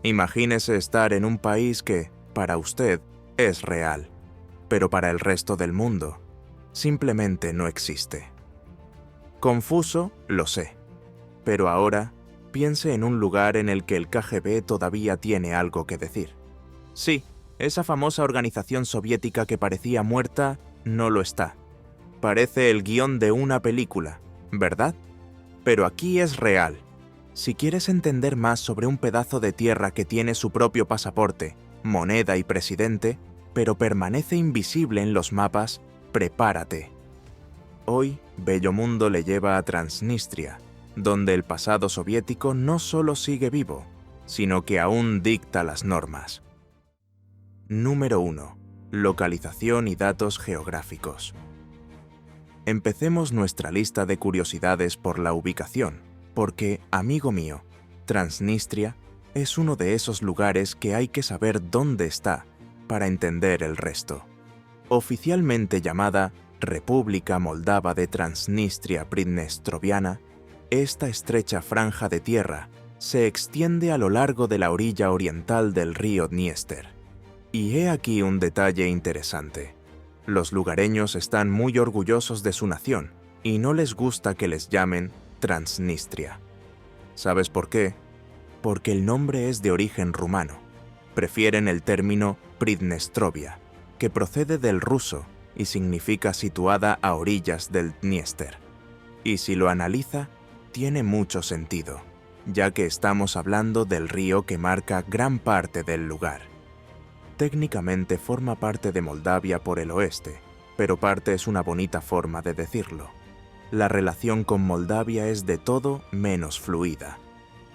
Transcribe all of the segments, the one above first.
Imagínese estar en un país que, para usted, es real, pero para el resto del mundo, simplemente no existe. Confuso, lo sé, pero ahora piense en un lugar en el que el KGB todavía tiene algo que decir. Sí, esa famosa organización soviética que parecía muerta, no lo está. Parece el guión de una película, ¿verdad? Pero aquí es real. Si quieres entender más sobre un pedazo de tierra que tiene su propio pasaporte, moneda y presidente, pero permanece invisible en los mapas, prepárate. Hoy, Bello Mundo le lleva a Transnistria, donde el pasado soviético no solo sigue vivo, sino que aún dicta las normas. Número 1. Localización y datos geográficos. Empecemos nuestra lista de curiosidades por la ubicación, porque, amigo mío, Transnistria es uno de esos lugares que hay que saber dónde está para entender el resto. Oficialmente llamada República Moldava de Transnistria Pridnestroviana, esta estrecha franja de tierra se extiende a lo largo de la orilla oriental del río Dniester. Y he aquí un detalle interesante. Los lugareños están muy orgullosos de su nación y no les gusta que les llamen Transnistria. ¿Sabes por qué? Porque el nombre es de origen rumano. Prefieren el término Pridnestrovia, que procede del ruso y significa situada a orillas del Dniester. Y si lo analiza, tiene mucho sentido, ya que estamos hablando del río que marca gran parte del lugar. Técnicamente forma parte de Moldavia por el oeste, pero parte es una bonita forma de decirlo. La relación con Moldavia es de todo menos fluida.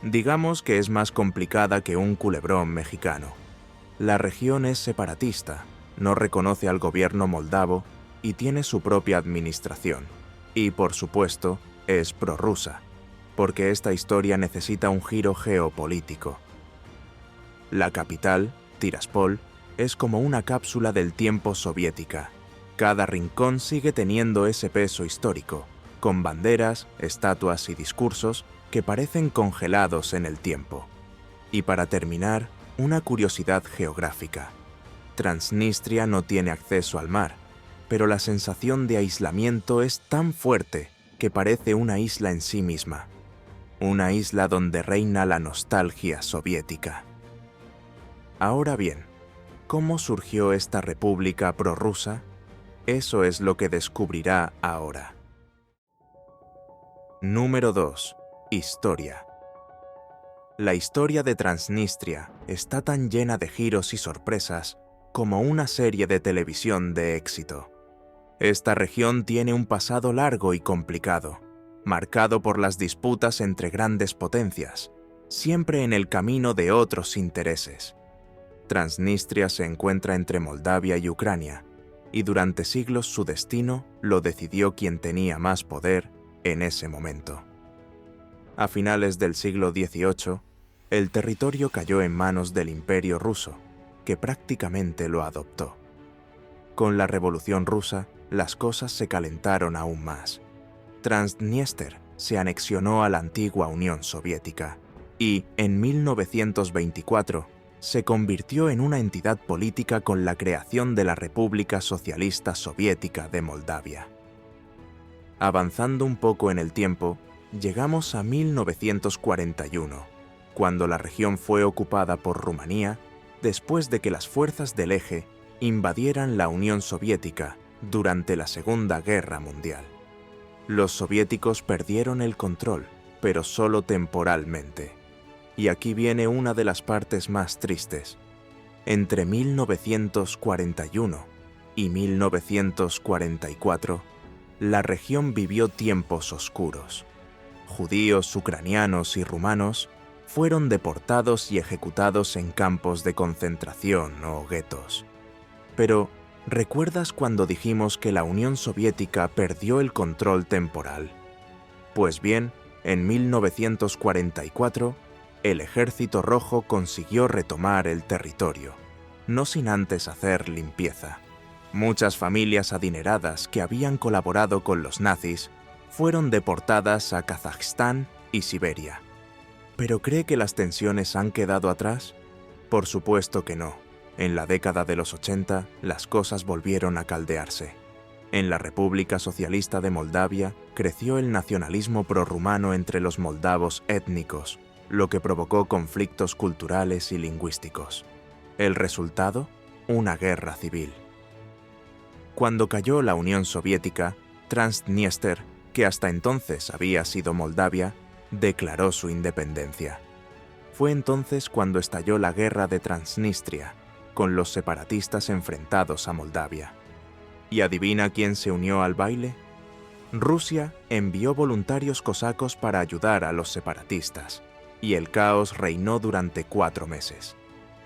Digamos que es más complicada que un culebrón mexicano. La región es separatista, no reconoce al gobierno moldavo y tiene su propia administración. Y, por supuesto, es prorrusa, porque esta historia necesita un giro geopolítico. La capital, Tiraspol, es como una cápsula del tiempo soviética. Cada rincón sigue teniendo ese peso histórico, con banderas, estatuas y discursos que parecen congelados en el tiempo. Y para terminar, una curiosidad geográfica. Transnistria no tiene acceso al mar, pero la sensación de aislamiento es tan fuerte que parece una isla en sí misma. Una isla donde reina la nostalgia soviética. Ahora bien, ¿cómo surgió esta república prorrusa? Eso es lo que descubrirá ahora. Número 2. Historia. La historia de Transnistria está tan llena de giros y sorpresas como una serie de televisión de éxito. Esta región tiene un pasado largo y complicado, marcado por las disputas entre grandes potencias, siempre en el camino de otros intereses. Transnistria se encuentra entre Moldavia y Ucrania, y durante siglos su destino lo decidió quien tenía más poder en ese momento. A finales del siglo XVIII, el territorio cayó en manos del Imperio ruso, que prácticamente lo adoptó. Con la Revolución Rusa, las cosas se calentaron aún más. Transnistria se anexionó a la antigua Unión Soviética y, en 1924, se convirtió en una entidad política con la creación de la República Socialista Soviética de Moldavia. Avanzando un poco en el tiempo, llegamos a 1941, cuando la región fue ocupada por Rumanía después de que las fuerzas del Eje invadieran la Unión Soviética durante la Segunda Guerra Mundial. Los soviéticos perdieron el control, pero solo temporalmente. Y aquí viene una de las partes más tristes. Entre 1941 y 1944, la región vivió tiempos oscuros. Judíos, ucranianos y rumanos fueron deportados y ejecutados en campos de concentración o guetos. Pero, ¿recuerdas cuando dijimos que la Unión Soviética perdió el control temporal? Pues bien, en 1944, el Ejército Rojo consiguió retomar el territorio, no sin antes hacer limpieza. Muchas familias adineradas que habían colaborado con los nazis fueron deportadas a Kazajstán y Siberia. ¿Pero cree que las tensiones han quedado atrás? Por supuesto que no. En la década de los 80, las cosas volvieron a caldearse. En la República Socialista de Moldavia creció el nacionalismo prorrumano entre los moldavos étnicos, lo que provocó conflictos culturales y lingüísticos. ¿El resultado? Una guerra civil. Cuando cayó la Unión Soviética, Transnistria, que hasta entonces había sido Moldavia, declaró su independencia. Fue entonces cuando estalló la guerra de Transnistria, con los separatistas enfrentados a Moldavia. ¿Y adivina quién se unió al baile? Rusia envió voluntarios cosacos para ayudar a los separatistas, y el caos reinó durante 4 meses.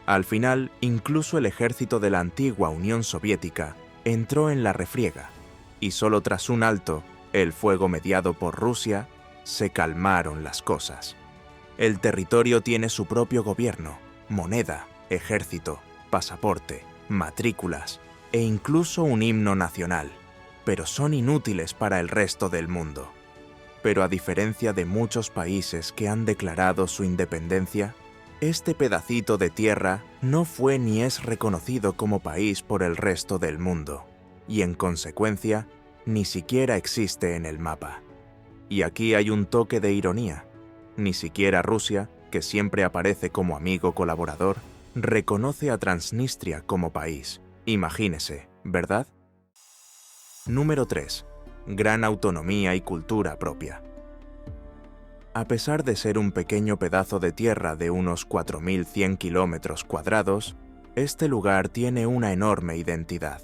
Al final, incluso el ejército de la antigua Unión Soviética entró en la refriega, y solo tras un alto, el fuego mediado por Rusia, se calmaron las cosas. El territorio tiene su propio gobierno, moneda, ejército, pasaporte, matrículas e incluso un himno nacional, pero son inútiles para el resto del mundo. Pero a diferencia de muchos países que han declarado su independencia, este pedacito de tierra no fue ni es reconocido como país por el resto del mundo, y en consecuencia, ni siquiera existe en el mapa. Y aquí hay un toque de ironía. Ni siquiera Rusia, que siempre aparece como amigo colaborador, reconoce a Transnistria como país. Imagínese, ¿verdad? Número 3. Gran autonomía y cultura propia. A pesar de ser un pequeño pedazo de tierra de unos 4.100 kilómetros cuadrados, este lugar tiene una enorme identidad.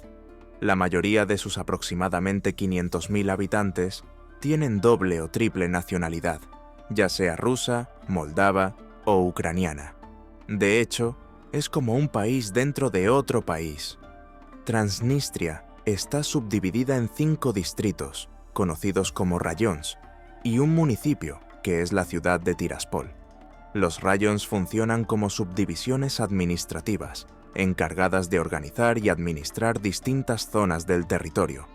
La mayoría de sus aproximadamente 500.000 habitantes tienen doble o triple nacionalidad, ya sea rusa, moldava o ucraniana. De hecho, es como un país dentro de otro país. Transnistria está subdividida en 5 distritos, conocidos como rayons, y un municipio, que es la ciudad de Tiraspol. Los rayons funcionan como subdivisiones administrativas, encargadas de organizar y administrar distintas zonas del territorio,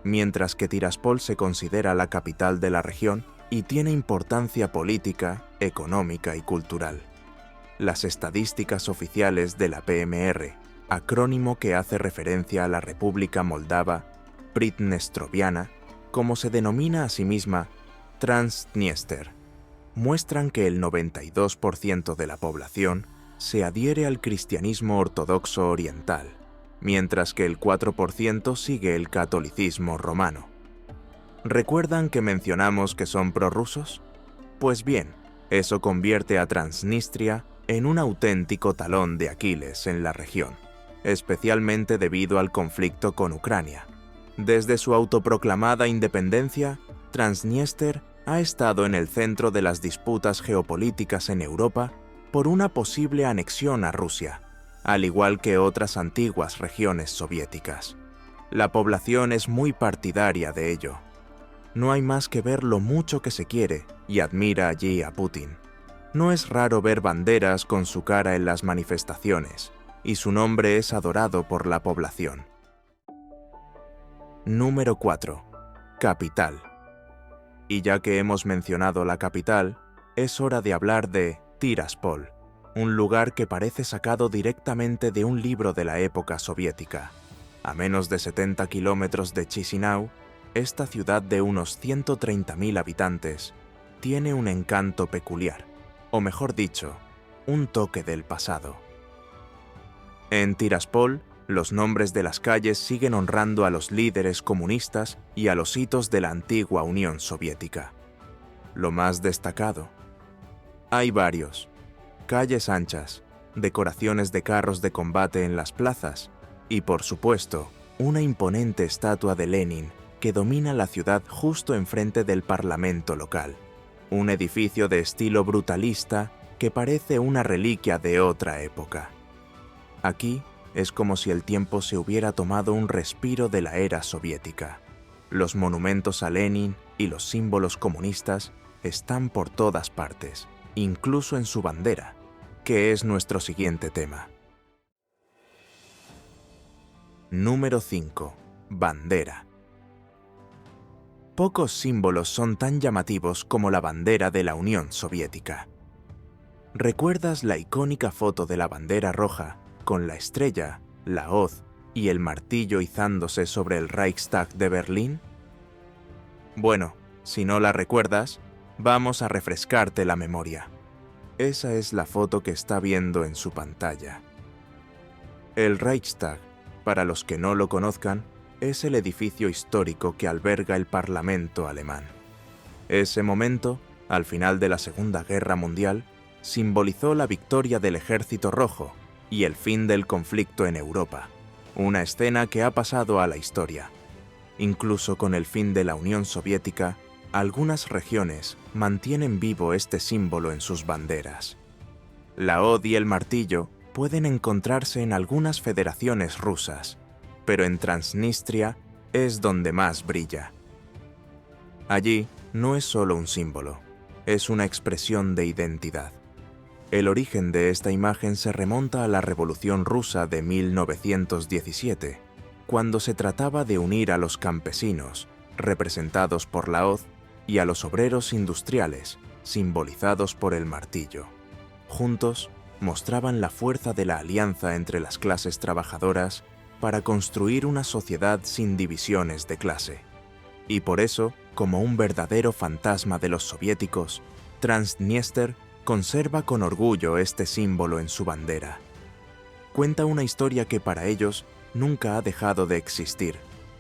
mientras que Tiraspol se considera la capital de la región y tiene importancia política, económica y cultural. Las estadísticas oficiales de la PMR, acrónimo que hace referencia a la República Moldava Pridnestroviana, como se denomina a sí misma Transnistria, muestran que el 92% de la población se adhiere al cristianismo ortodoxo oriental, mientras que el 4% sigue el catolicismo romano. ¿Recuerdan que mencionamos que son prorrusos? Pues bien, eso convierte a Transnistria en un auténtico talón de Aquiles en la región, especialmente debido al conflicto con Ucrania. Desde su autoproclamada independencia, Transnistria ha estado en el centro de las disputas geopolíticas en Europa por una posible anexión a Rusia, al igual que otras antiguas regiones soviéticas. La población es muy partidaria de ello. No hay más que ver lo mucho que se quiere y admira allí a Putin. No es raro ver banderas con su cara en las manifestaciones, y su nombre es adorado por la población. Número 4. Capital. Y ya que hemos mencionado la capital, es hora de hablar de Tiraspol, un lugar que parece sacado directamente de un libro de la época soviética. A menos de 70 kilómetros de Chisinau, esta ciudad de unos 130.000 habitantes tiene un encanto peculiar, o mejor dicho, un toque del pasado. En Tiraspol, los nombres de las calles siguen honrando a los líderes comunistas y a los hitos de la antigua Unión Soviética. Lo más destacado. Hay varios. Calles anchas, decoraciones de carros de combate en las plazas y, por supuesto, una imponente estatua de Lenin que domina la ciudad justo enfrente del parlamento local. Un edificio de estilo brutalista que parece una reliquia de otra época. Aquí es como si el tiempo se hubiera tomado un respiro de la era soviética. Los monumentos a Lenin y los símbolos comunistas están por todas partes, incluso en su bandera, que es nuestro siguiente tema. Número 5. Bandera. Pocos símbolos son tan llamativos como la bandera de la Unión Soviética. ¿Recuerdas la icónica foto de la bandera roja con la estrella, la hoz y el martillo izándose sobre el Reichstag de Berlín? Bueno, si no la recuerdas, vamos a refrescarte la memoria. Esa es la foto que está viendo en su pantalla. El Reichstag, para los que no lo conozcan, es el edificio histórico que alberga el Parlamento alemán. Ese momento, al final de la Segunda Guerra Mundial, simbolizó la victoria del Ejército Rojo y el fin del conflicto en Europa, una escena que ha pasado a la historia. Incluso con el fin de la Unión Soviética, algunas regiones mantienen vivo este símbolo en sus banderas. La hoz y el martillo pueden encontrarse en algunas federaciones rusas, pero en Transnistria es donde más brilla. Allí no es solo un símbolo, es una expresión de identidad. El origen de esta imagen se remonta a la Revolución Rusa de 1917, cuando se trataba de unir a los campesinos, representados por la hoz, y a los obreros industriales, simbolizados por el martillo. Juntos, mostraban la fuerza de la alianza entre las clases trabajadoras para construir una sociedad sin divisiones de clase. Y por eso, como un verdadero fantasma de los soviéticos, Transnistria conserva con orgullo este símbolo en su bandera. Cuenta una historia que para ellos nunca ha dejado de existir,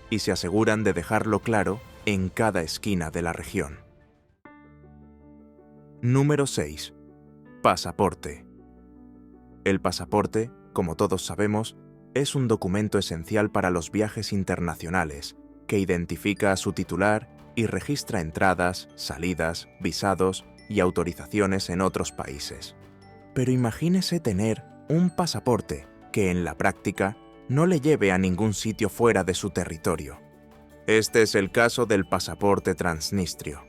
y se aseguran de dejarlo claro en cada esquina de la región. Número 6. Pasaporte. El pasaporte, como todos sabemos, es un documento esencial para los viajes internacionales que identifica a su titular y registra entradas, salidas, visados y autorizaciones en otros países. Pero imagínese tener un pasaporte que en la práctica no le lleve a ningún sitio fuera de su territorio. Este es el caso del pasaporte transnistrio.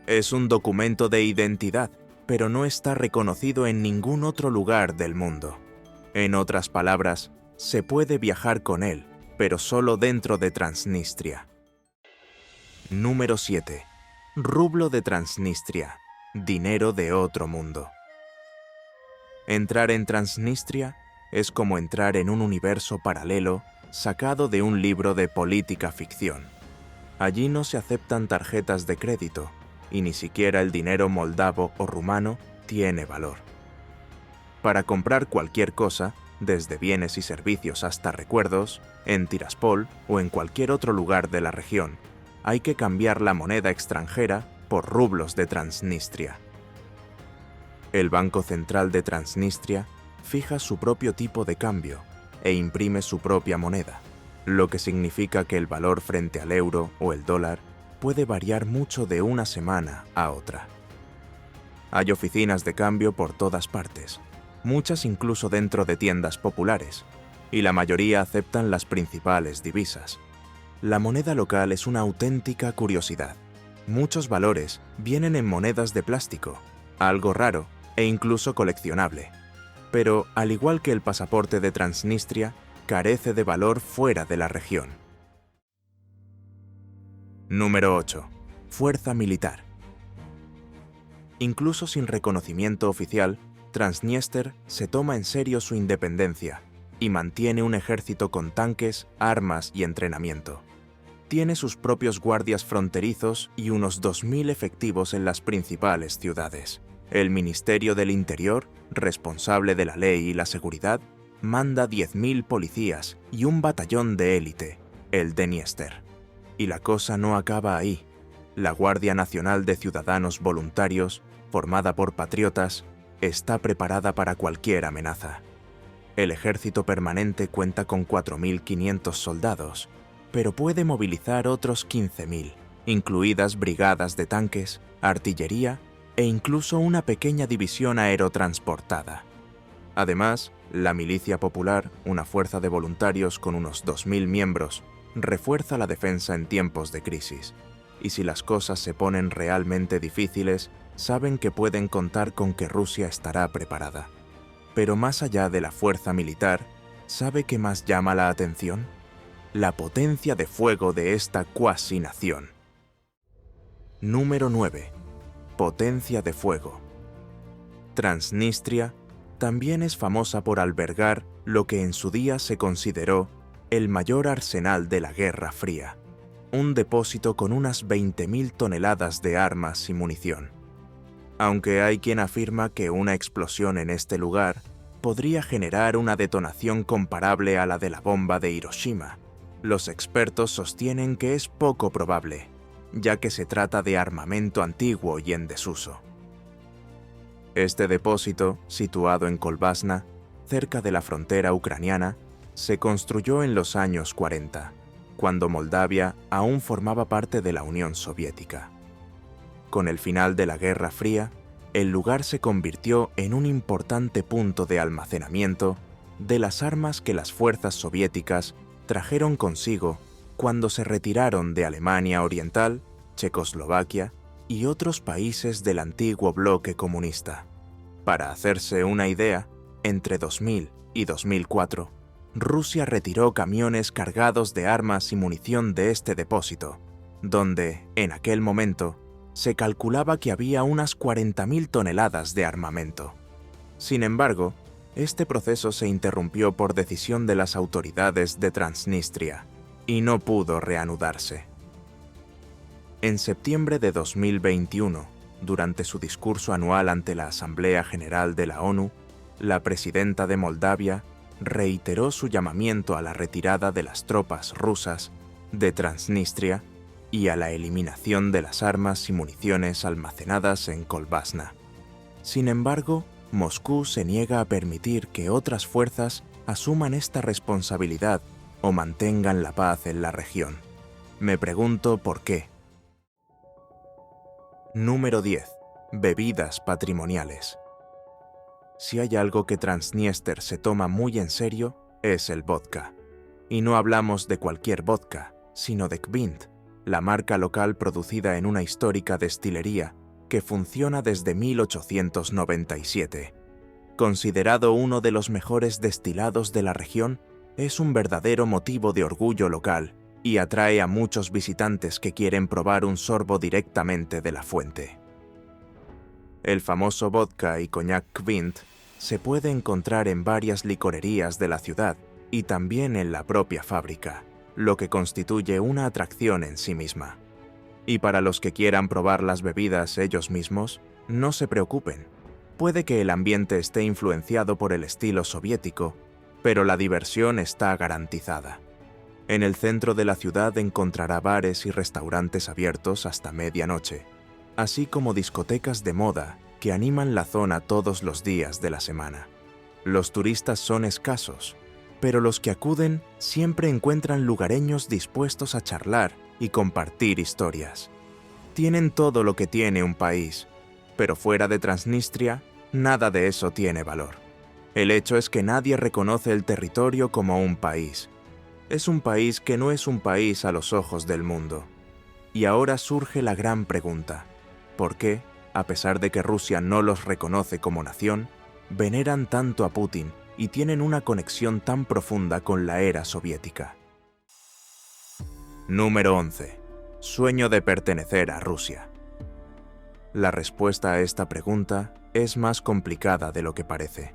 Es un documento de identidad, pero no está reconocido en ningún otro lugar del mundo. En otras palabras, se puede viajar con él, pero solo dentro de Transnistria. Número 7. Rublo de Transnistria. Dinero de otro mundo. Entrar en Transnistria es como entrar en un universo paralelo sacado de un libro de política ficción. Allí no se aceptan tarjetas de crédito y ni siquiera el dinero moldavo o rumano tiene valor. Para comprar cualquier cosa, desde bienes y servicios hasta recuerdos, en Tiraspol o en cualquier otro lugar de la región, hay que cambiar la moneda extranjera por rublos de Transnistria. El Banco Central de Transnistria fija su propio tipo de cambio e imprime su propia moneda, lo que significa que el valor frente al euro o el dólar puede variar mucho de una semana a otra. Hay oficinas de cambio por todas partes, muchas incluso dentro de tiendas populares, y la mayoría aceptan las principales divisas. La moneda local es una auténtica curiosidad. Muchos valores vienen en monedas de plástico, algo raro e incluso coleccionable. Pero, al igual que el pasaporte de Transnistria, carece de valor fuera de la región. Número 8. Fuerza militar. Incluso sin reconocimiento oficial, Transnistria se toma en serio su independencia y mantiene un ejército con tanques, armas y entrenamiento. Tiene sus propios guardias fronterizos y unos 2.000 efectivos en las principales ciudades. El Ministerio del Interior, responsable de la ley y la seguridad, manda 10.000 policías y un batallón de élite, el Dniester. Y la cosa no acaba ahí. La Guardia Nacional de Ciudadanos Voluntarios, formada por patriotas, está preparada para cualquier amenaza. El ejército permanente cuenta con 4.500 soldados, pero puede movilizar otros 15.000, incluidas brigadas de tanques, artillería e incluso una pequeña división aerotransportada. Además, la Milicia Popular, una fuerza de voluntarios con unos 2.000 miembros, refuerza la defensa en tiempos de crisis. Y si las cosas se ponen realmente difíciles, saben que pueden contar con que Rusia estará preparada. Pero más allá de la fuerza militar, ¿sabe qué más llama la atención? La potencia de fuego de esta cuasi-nación. Número 9. Potencia de fuego. Transnistria también es famosa por albergar lo que en su día se consideró el mayor arsenal de la Guerra Fría, un depósito con unas 20.000 toneladas de armas y munición. Aunque hay quien afirma que una explosión en este lugar podría generar una detonación comparable a la de la bomba de Hiroshima, los expertos sostienen que es poco probable, ya que se trata de armamento antiguo y en desuso. Este depósito, situado en Kolbasna, cerca de la frontera ucraniana, se construyó en los años 40, cuando Moldavia aún formaba parte de la Unión Soviética. Con el final de la Guerra Fría, el lugar se convirtió en un importante punto de almacenamiento de las armas que las fuerzas soviéticas trajeron consigo cuando se retiraron de Alemania Oriental, Checoslovaquia y otros países del antiguo bloque comunista. Para hacerse una idea, entre 2000 y 2004, Rusia retiró camiones cargados de armas y munición de este depósito, donde, en aquel momento, se calculaba que había unas 40.000 toneladas de armamento. Sin embargo, este proceso se interrumpió por decisión de las autoridades de Transnistria y no pudo reanudarse. En septiembre de 2021, durante su discurso anual ante la Asamblea General de la ONU, la presidenta de Moldavia reiteró su llamamiento a la retirada de las tropas rusas de Transnistria y a la eliminación de las armas y municiones almacenadas en Kolbasna. Sin embargo, Moscú se niega a permitir que otras fuerzas asuman esta responsabilidad o mantengan la paz en la región. Me pregunto por qué. Número 10. Bebidas patrimoniales. Si hay algo que Transnistria se toma muy en serio, es el vodka. Y no hablamos de cualquier vodka, sino de Khvint, la marca local producida en una histórica destilería que funciona desde 1897. Considerado uno de los mejores destilados de la región, es un verdadero motivo de orgullo local y atrae a muchos visitantes que quieren probar un sorbo directamente de la fuente. El famoso vodka y coñac Khvint se puede encontrar en varias licorerías de la ciudad y también en la propia fábrica, lo que constituye una atracción en sí misma. Y para los que quieran probar las bebidas ellos mismos, no se preocupen. Puede que el ambiente esté influenciado por el estilo soviético, pero la diversión está garantizada. En el centro de la ciudad encontrará bares y restaurantes abiertos hasta medianoche, así como discotecas de moda que animan la zona todos los días de la semana. Los turistas son escasos, pero los que acuden siempre encuentran lugareños dispuestos a charlar y compartir historias. Tienen todo lo que tiene un país, pero fuera de Transnistria, nada de eso tiene valor. El hecho es que nadie reconoce el territorio como un país. Es un país que no es un país a los ojos del mundo. Y ahora surge la gran pregunta: ¿por qué, a pesar de que Rusia no los reconoce como nación, veneran tanto a Putin y tienen una conexión tan profunda con la era soviética? Número 11. Sueño de pertenecer a Rusia. La respuesta a esta pregunta es más complicada de lo que parece.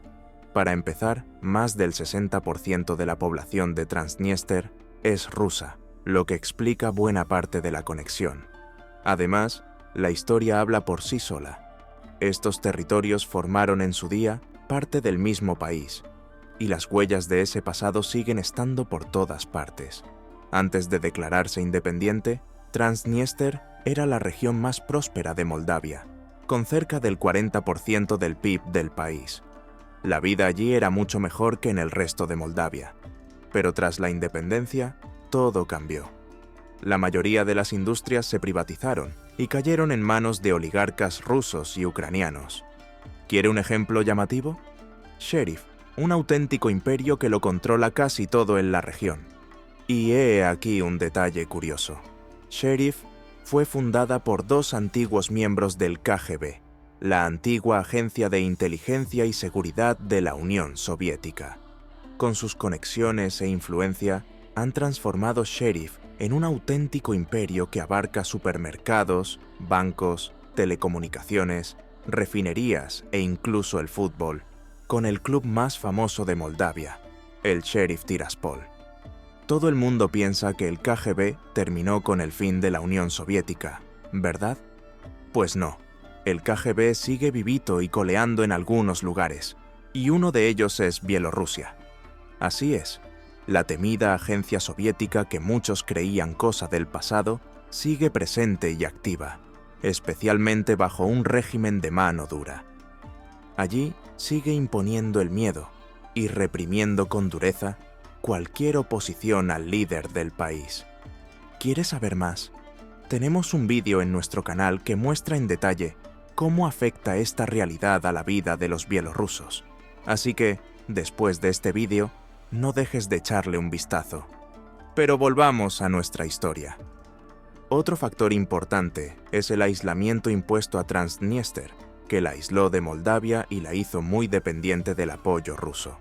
Para empezar, más del 60% de la población de Transnistria es rusa, lo que explica buena parte de la conexión. Además, la historia habla por sí sola. Estos territorios formaron en su día parte del mismo país, y las huellas de ese pasado siguen estando por todas partes. Antes de declararse independiente, Transnistria era la región más próspera de Moldavia, con cerca del 40% del PIB del país. La vida allí era mucho mejor que en el resto de Moldavia, pero tras la independencia, todo cambió. La mayoría de las industrias se privatizaron y cayeron en manos de oligarcas rusos y ucranianos. ¿Quiere un ejemplo llamativo? Sheriff, un auténtico imperio que lo controla casi todo en la región. Y he aquí un detalle curioso. Sheriff fue fundada por dos antiguos miembros del KGB, la antigua agencia de inteligencia y seguridad de la Unión Soviética. Con sus conexiones e influencia, han transformado Sheriff en un auténtico imperio que abarca supermercados, bancos, telecomunicaciones, refinerías e incluso el fútbol, con el club más famoso de Moldavia, el Sheriff Tiraspol. Todo el mundo piensa que el KGB terminó con el fin de la Unión Soviética, ¿verdad? Pues no, el KGB sigue vivito y coleando en algunos lugares, y uno de ellos es Bielorrusia. Así es, la temida agencia soviética que muchos creían cosa del pasado sigue presente y activa, especialmente bajo un régimen de mano dura. Allí sigue imponiendo el miedo y reprimiendo con dureza cualquier oposición al líder del país. ¿Quieres saber más? Tenemos un vídeo en nuestro canal que muestra en detalle cómo afecta esta realidad a la vida de los bielorrusos. Así que, después de este vídeo, no dejes de echarle un vistazo. Pero volvamos a nuestra historia. Otro factor importante es el aislamiento impuesto a Transnistria, que la aisló de Moldavia y la hizo muy dependiente del apoyo ruso.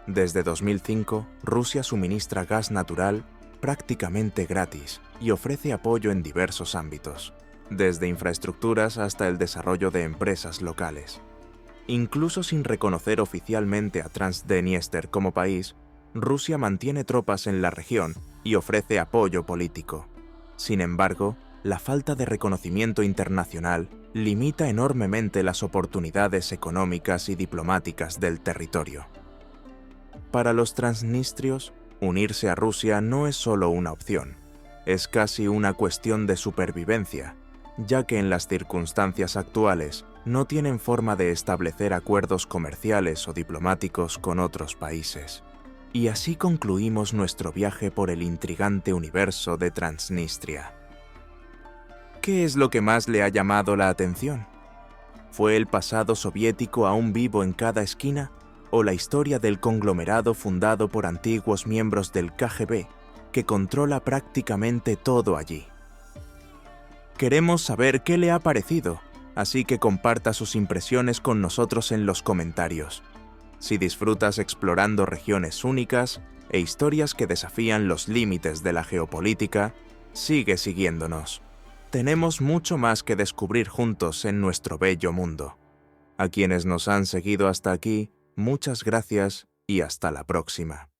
Desde 2005, Rusia suministra gas natural prácticamente gratis y ofrece apoyo en diversos ámbitos, desde infraestructuras hasta el desarrollo de empresas locales. Incluso sin reconocer oficialmente a Transnistria como país, Rusia mantiene tropas en la región y ofrece apoyo político. Sin embargo, la falta de reconocimiento internacional limita enormemente las oportunidades económicas y diplomáticas del territorio. Para los transnistrios, unirse a Rusia no es solo una opción, es casi una cuestión de supervivencia, ya que en las circunstancias actuales no tienen forma de establecer acuerdos comerciales o diplomáticos con otros países. Y así concluimos nuestro viaje por el intrigante universo de Transnistria. ¿Qué es lo que más le ha llamado la atención? ¿Fue el pasado soviético aún vivo en cada esquina? ¿O la historia del conglomerado fundado por antiguos miembros del KGB que controla prácticamente todo allí? Queremos saber qué le ha parecido, así que comparta sus impresiones con nosotros en los comentarios. Si disfrutas explorando regiones únicas e historias que desafían los límites de la geopolítica, sigue siguiéndonos. Tenemos mucho más que descubrir juntos en nuestro bello mundo. A quienes nos han seguido hasta aquí, muchas gracias y hasta la próxima.